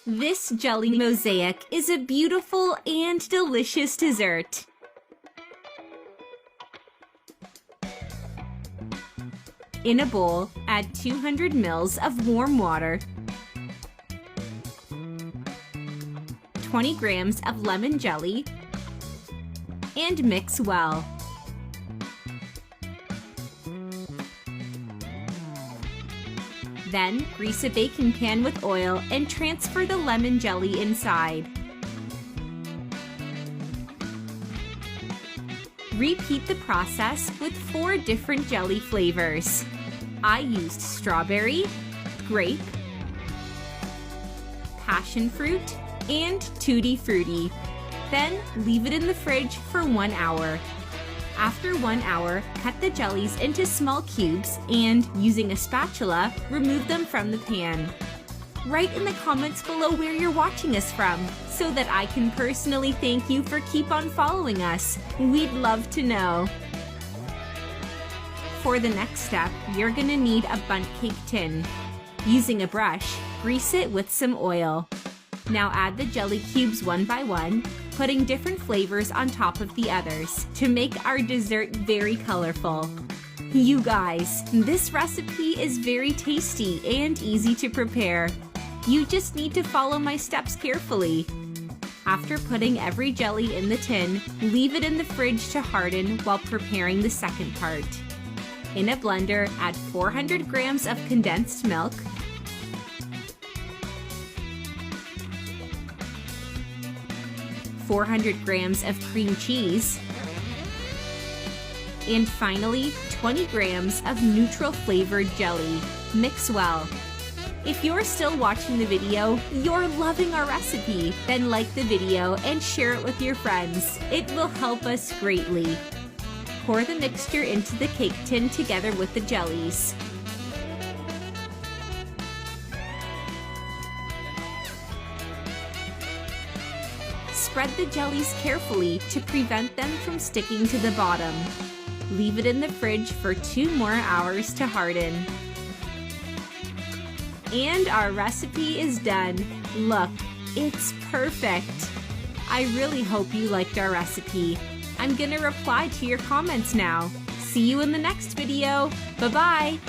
This jelly mosaic is a beautiful and delicious dessert. In a bowl, add 200 ml of warm water, 20 grams of lemon jelly, and mix well. Then, grease a baking pan with oil and transfer the lemon jelly inside. Repeat the process with 4 different jelly flavors. I used strawberry, grape, passion fruit, and tutti frutti. Then, leave it in the fridge for 1 hour. After 1 hour, cut the jellies into small cubes and, using a spatula, remove them from the pan. Write in the comments below where you're watching us from, so that I can personally thank you for keep on following us. We'd love to know. For the next step, you're gonna need a bundt cake tin. Using a brush, grease it with some oil. Now add the jelly cubes one by one, putting different flavors on top of the others to make our dessert very colorful. You guys, this recipe is very tasty and easy to prepare. You just need to follow my steps carefully. After putting every jelly in the tin, leave it in the fridge to harden while preparing the second part. In a blender, add 400 grams of condensed milk, 400 grams of cream cheese, and finally 20 grams of neutral flavored jelly. Mix well. If you're still watching the video, you're loving our recipe, then like the video and share it with your friends. It will help us greatly. Pour the mixture into the cake tin together with the jellies. Spread the jellies carefully to prevent them from sticking to the bottom. Leave it in the fridge for 2 more hours to harden. And our recipe is done. Look, it's perfect. I really hope you liked our recipe. I'm gonna reply to your comments now. See you in the next video. Bye-bye.